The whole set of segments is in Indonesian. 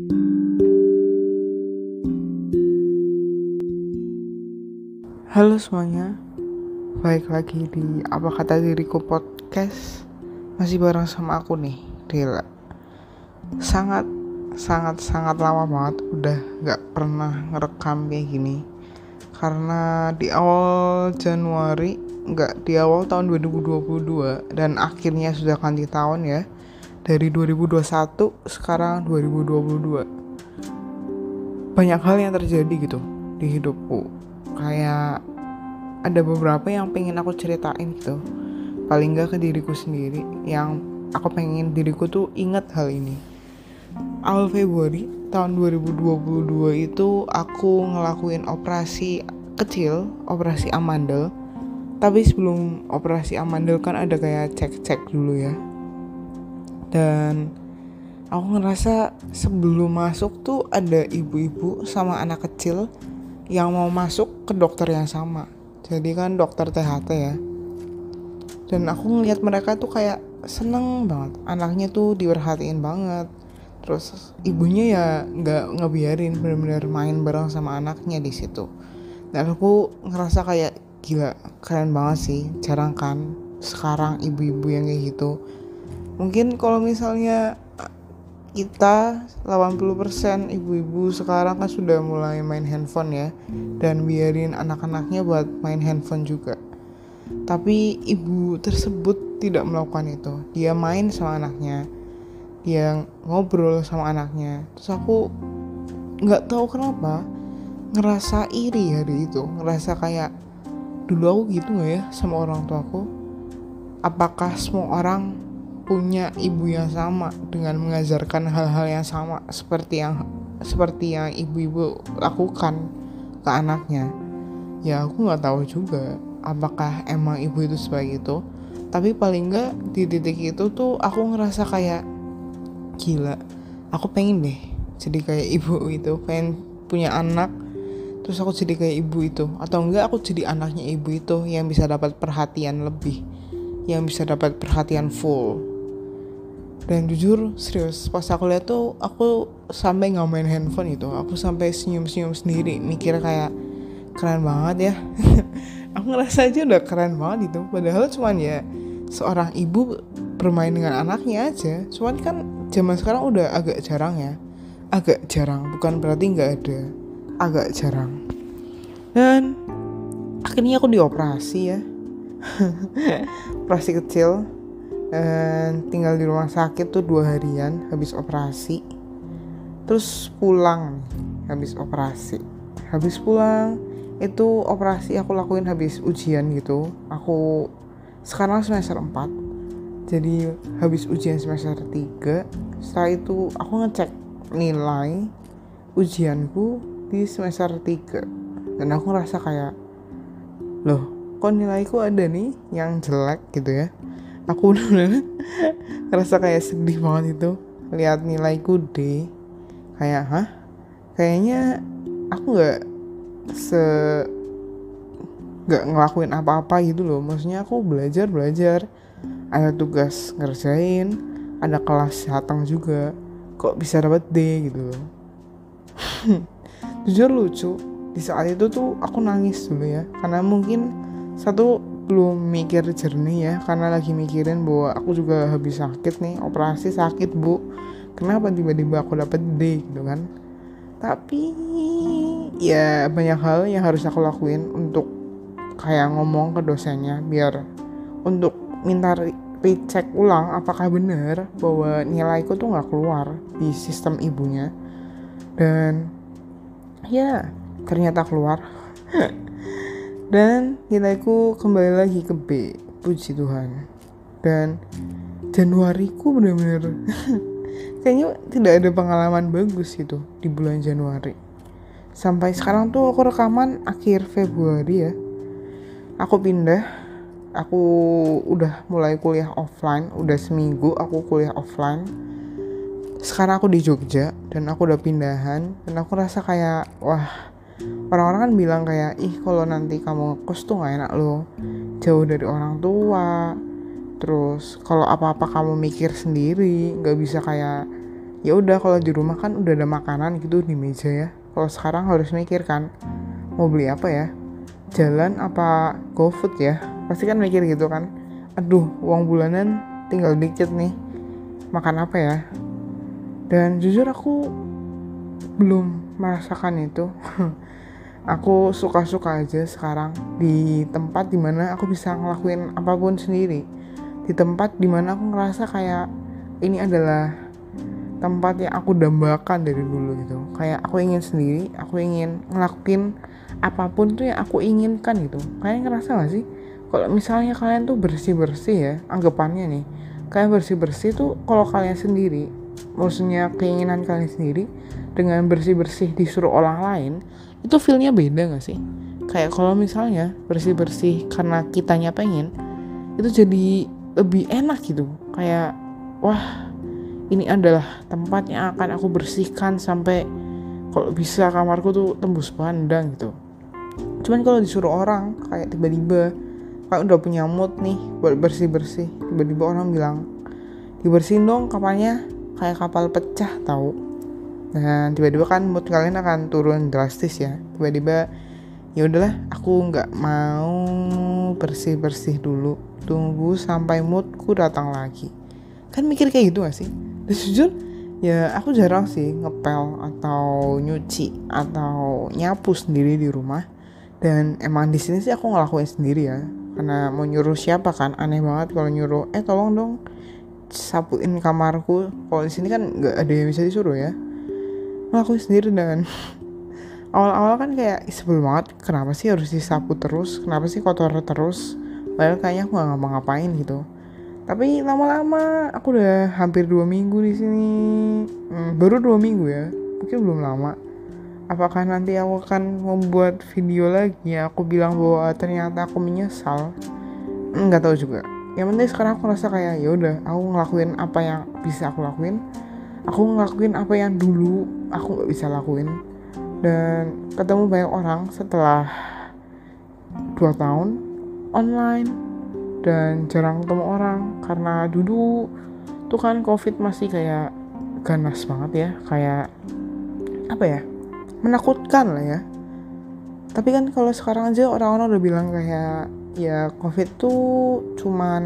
Halo semuanya, balik lagi di Apa Kata Diriku Podcast. Masih bareng sama aku nih, Dela. Sangat lama banget udah gak pernah ngerekam kayak gini. Karena di awal Januari, di awal tahun 2022, dan akhirnya sudah ganti tahun ya. Dari 2021, sekarang 2022. Banyak hal yang terjadi gitu di hidupku. Kayak ada beberapa yang pengen aku ceritain gitu, paling gak ke diriku sendiri, yang aku pengen diriku tuh ingat hal ini. Awal Februari tahun 2022 itu aku ngelakuin operasi kecil, operasi amandel. Tapi sebelum operasi amandel kan ada kayak cek dulu ya. Dan aku ngerasa sebelum masuk tuh ada ibu-ibu sama anak kecil yang mau masuk ke dokter yang sama. Jadi kan dokter THT ya. Dan aku ngeliat mereka tuh kayak seneng banget. Anaknya tuh diperhatiin banget. Terus ibunya ya nggak ngebiarin, benar-benar main bareng sama anaknya di situ. Dan aku ngerasa kayak gila, keren banget sih. Jarang kan sekarang ibu-ibu yang kayak gitu. Mungkin kalau misalnya kita 80% ibu-ibu sekarang kan sudah mulai main handphone ya, dan biarin anak-anaknya buat main handphone juga. Tapi ibu tersebut tidak melakukan itu. Dia main sama anaknya, dia ngobrol sama anaknya. Terus aku nggak tahu kenapa ngerasa iri hari itu, ngerasa kayak dulu aku gitu nggak ya sama orang tuaku. Apakah semua orang punya ibu yang sama dengan mengajarkan hal-hal yang sama seperti yang ibu-ibu lakukan ke anaknya? Ya aku nggak tahu juga apakah emang ibu itu sebaik itu. Tapi paling nggak di titik itu tuh aku ngerasa kayak gila, aku pengen deh jadi kayak ibu itu, pengen punya anak terus aku jadi kayak ibu itu, atau enggak aku jadi anaknya ibu itu yang bisa dapat perhatian lebih, yang bisa dapat perhatian full. Dan jujur serius, pas aku lihat tuh aku sampai nggak main handphone itu, aku sampai senyum sendiri, mikir kayak keren banget ya. Aku ngerasa aja udah keren banget itu, padahal cuman ya seorang ibu bermain dengan anaknya aja. Cuman kan zaman sekarang udah agak jarang, bukan berarti nggak ada, agak jarang. Dan akhirnya aku dioperasi ya. Operasi kecil, dan tinggal di rumah sakit tuh 2 harian habis operasi. Terus pulang habis operasi. Habis pulang itu operasi aku lakuin habis ujian gitu. Aku sekarang semester 4, jadi habis ujian semester 3. Setelah itu aku ngecek nilai ujianku di semester 3. Dan aku ngerasa kayak, loh kok nilaiku ada nih yang jelek gitu ya. Aku bener-bener ngerasa kayak sedih banget itu lihat nilaiku D. Kayak kayaknya aku gak ngelakuin apa-apa gitu loh. Maksudnya aku belajar, ada tugas ngerjain, ada kelas datang juga, kok bisa dapat D gitu loh. Jujur lucu, di saat itu tuh aku nangis dulu ya, karena mungkin satu belum mikir jernih ya, karena lagi mikirin bahwa aku juga habis sakit nih, operasi sakit bu, kenapa tiba-tiba aku dapet D gitu kan. Tapi ya banyak hal yang harus aku lakuin untuk kayak ngomong ke dosennya, biar untuk minta recheck ulang apakah benar bahwa nilaiku tuh gak keluar di sistem ibunya. Dan ya ternyata keluar. Dan nilaiku kembali lagi ke B, puji Tuhan. Dan Januariku benar-benar kayaknya tidak ada pengalaman bagus gitu di bulan Januari. Sampai sekarang tuh aku rekaman akhir Februari ya. Aku udah mulai kuliah offline, udah seminggu aku kuliah offline. Sekarang aku di Jogja dan aku udah pindahan, dan aku rasa kayak wah, orang-orang kan bilang kayak kalau nanti kamu ngekos tuh gak enak loh, jauh dari orang tua. Terus kalau apa-apa kamu mikir sendiri, gak bisa kayak ya udah kalau di rumah kan udah ada makanan gitu di meja ya. Kalau sekarang harus mikir kan, mau beli apa ya, jalan apa GoFood ya, pasti kan mikir gitu kan. Aduh, uang bulanan tinggal dikit nih, makan apa ya. Dan jujur aku belum merasakan itu. Aku suka-suka aja sekarang di tempat dimana aku bisa ngelakuin apapun sendiri, di tempat dimana aku ngerasa kayak ini adalah tempat yang aku dambakan dari dulu gitu. Kayak aku ingin sendiri, aku ingin ngelakuin apapun tuh yang aku inginkan gitu. Kalian ngerasa gak sih kalau misalnya kalian tuh bersih-bersih ya, anggapannya nih, kalian bersih-bersih tuh kalau kalian sendiri, maksudnya keinginan kalian sendiri, dengan bersih-bersih disuruh orang lain, itu feelnya beda gak sih? Kayak kalau misalnya bersih-bersih karena kitanya pengen, itu jadi lebih enak gitu. Kayak wah, ini adalah tempat yang akan aku bersihkan sampai kalau bisa kamarku tuh tembus pandang gitu. Cuman kalau disuruh orang, kayak tiba-tiba kayak udah punya mood nih buat bersih-bersih, tiba-tiba orang bilang dibersihin dong kamarnya, kayak kapal pecah tahu. Dan tiba-tiba kan mood kalian akan turun drastis ya. Tiba-tiba ya udahlah, aku nggak mau bersih-bersih dulu, tunggu sampai moodku datang lagi. Kan mikir kayak gitu gak sih? Dan jujur ya aku jarang sih ngepel atau nyuci atau nyapu sendiri di rumah. Dan emang di sini sih aku ngelakuin sendiri ya, karena mau nyuruh siapa kan, aneh banget kalau nyuruh tolong dong sapuin kamarku. Kalau di sini kan nggak ada yang bisa disuruh ya, ngelakuin sendiri. Dan awal-awal kan kayak sebel banget, kenapa sih harus disapu terus, kenapa sih kotor terus, padahal kayaknya aku nggak ngapa-ngapain gitu. Tapi lama-lama aku udah hampir 2 minggu di sini. Baru 2 minggu ya, mungkin belum lama. Apakah nanti aku akan membuat video lagi ya aku bilang bahwa ternyata aku menyesal? Nggak tahu juga. Yang penting sekarang aku rasa kayak ya udah, aku ngelakuin apa yang bisa aku lakuin. Aku ngelakuin apa yang dulu aku nggak bisa lakuin. Dan ketemu banyak orang setelah 2 tahun online, dan jarang ketemu orang karena dulu tuh kan COVID masih kayak ganas banget ya, kayak apa ya, menakutkan lah ya. Tapi kan kalau sekarang aja orang-orang udah bilang kayak ya COVID tuh cuman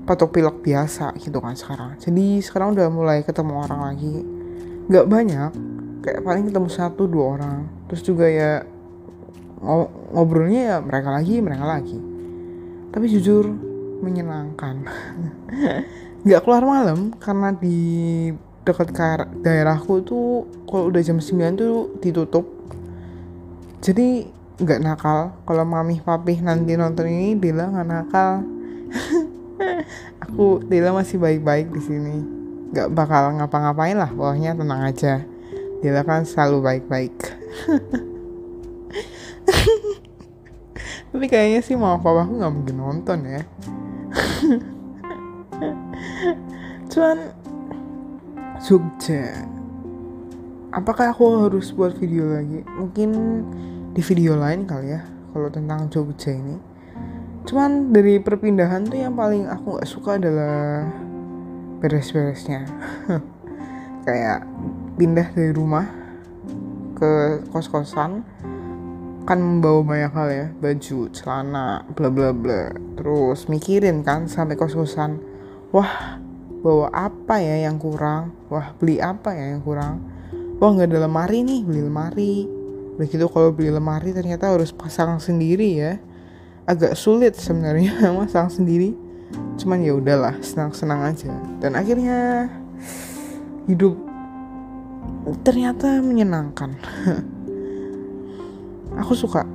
batuk pilek biasa gitu kan sekarang. Jadi sekarang udah mulai ketemu orang lagi, nggak banyak, kayak paling ketemu 1-2 orang. Terus juga ya ngobrolnya ya mereka lagi. Tapi jujur menyenangkan. Nggak keluar malam karena di dekat daerahku tuh kalau udah jam 9 tuh ditutup. Jadi nggak nakal. Kalau mami papi nanti nonton ini, Dila nggak nakal. Dila masih baik-baik di sini. Nggak bakal ngapa-ngapain lah, pokoknya tenang aja. Dila kan selalu baik-baik. Tapi kayaknya sih mama papaku gak mungkin nonton ya. Cuman Jogja, apakah aku harus buat video lagi? Mungkin di video lain kali ya, kalau tentang Jogja ini. Cuman dari perpindahan tuh yang paling aku gak suka adalah beres-beresnya. Kayak pindah dari rumah ke kos-kosan kan membawa banyak hal ya, baju, celana, bla bla bla. Terus mikirin kan sampai kos-kosan, wah bawa apa ya yang kurang, wah beli apa ya yang kurang, wah nggak ada lemari nih, beli lemari. Begitu kalau beli lemari ternyata harus pasang sendiri ya, agak sulit sebenarnya pasang sendiri. Cuman ya udahlah, senang-senang aja. Dan akhirnya hidup ternyata menyenangkan. Aku suka.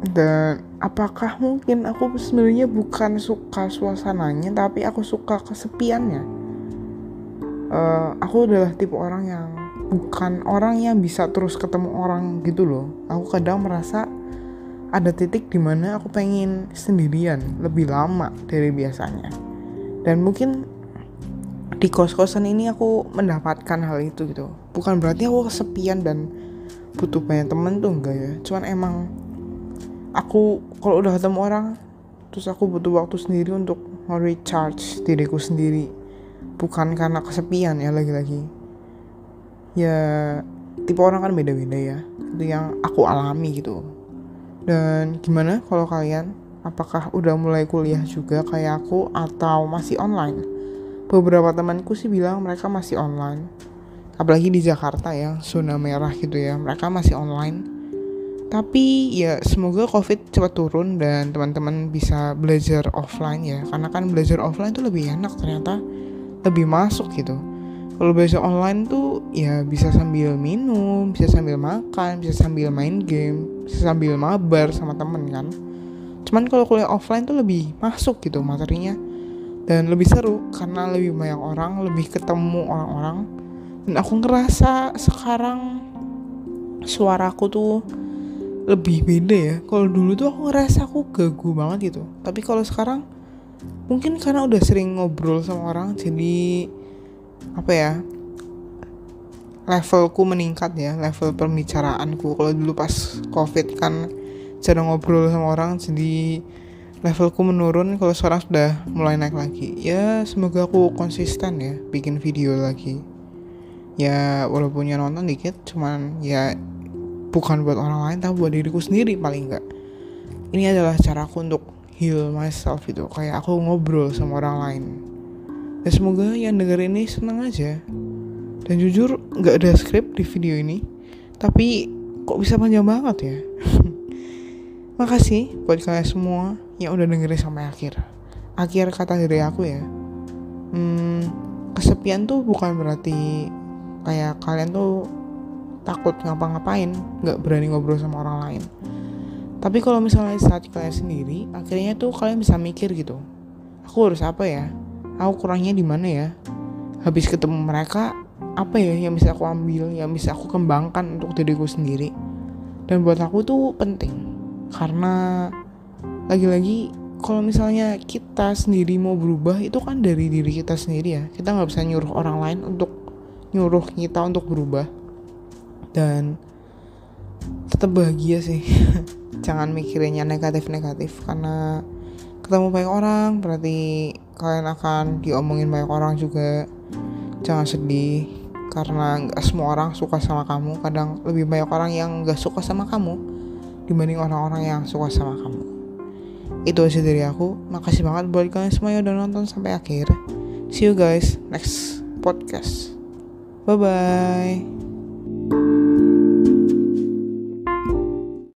Dan apakah mungkin aku sebenarnya bukan suka suasananya, tapi aku suka kesepiannya. Aku adalah tipe orang yang bukan orang yang bisa terus ketemu orang gitu loh. Aku kadang merasa ada titik dimana aku pengen sendirian lebih lama dari biasanya. Dan mungkin di kos-kosan ini aku mendapatkan hal itu gitu. Bukan berarti aku kesepian dan butuh banyak temen tuh, enggak ya. Cuman emang aku kalau udah ketemu orang, terus aku butuh waktu sendiri untuk nge-recharge diriku sendiri, bukan karena kesepian ya, lagi-lagi ya tipe orang kan beda-beda ya, itu yang aku alami gitu. Dan gimana kalau kalian, apakah udah mulai kuliah juga kayak aku atau masih online? Beberapa temanku sih bilang mereka masih online, apalagi di Jakarta ya, zona merah gitu ya, mereka masih online. Tapi ya semoga COVID cepat turun dan teman-teman bisa belajar offline ya, karena kan belajar offline tuh lebih enak ternyata, lebih masuk gitu. Kalau belajar online tuh ya bisa sambil minum, bisa sambil makan, bisa sambil main game, bisa sambil mabar sama temen kan. Cuman kalau kuliah offline tuh lebih masuk gitu materinya, dan lebih seru karena lebih banyak orang, lebih ketemu orang-orang. Dan aku ngerasa sekarang suaraku tuh lebih beda ya. Kalau dulu tuh aku ngerasa aku gagu banget gitu, tapi kalau sekarang mungkin karena udah sering ngobrol sama orang, jadi apa ya, levelku meningkat ya, level pembicaraanku. Kalau dulu pas COVID kan cara ngobrol sama orang, jadi levelku menurun. Kalau sekarang sudah mulai naik lagi. Ya semoga aku konsisten ya bikin video lagi. Ya walaupun yang nonton dikit, cuman ya bukan buat orang lain tapi buat diriku sendiri paling enggak. Ini adalah caraku untuk heal myself itu, kayak aku ngobrol sama orang lain. Ya semoga yang denger ini seneng aja. Dan jujur gak ada skrip di video ini, tapi kok bisa panjang banget ya. Makasih buat kalian semua yang udah dengerin sampai akhir. Akhir kata dari aku ya, kesepian tuh bukan berarti kayak kalian tuh takut ngapa-ngapain, gak berani ngobrol sama orang lain. Tapi kalau misalnya saat kalian sendiri, akhirnya tuh kalian bisa mikir gitu, aku harus apa ya, aku kurangnya di mana ya. Habis ketemu mereka, apa ya yang bisa aku ambil, yang bisa aku kembangkan untuk diriku sendiri. Dan buat aku tuh penting, karena lagi-lagi kalau misalnya kita sendiri mau berubah, itu kan dari diri kita sendiri ya. Kita gak bisa nyuruh orang lain untuk nyuruh kita untuk berubah. Dan tetap bahagia sih. Jangan mikirinnya negatif-negatif, karena ketemu banyak orang berarti kalian akan diomongin banyak orang juga. Jangan sedih, karena gak semua orang suka sama kamu. Kadang lebih banyak orang yang gak suka sama kamu dibanding orang-orang yang suka sama kamu. Itu aja dari aku. Makasih banget buat kalian semua yang udah nonton sampai akhir. See you guys next podcast. Bye bye.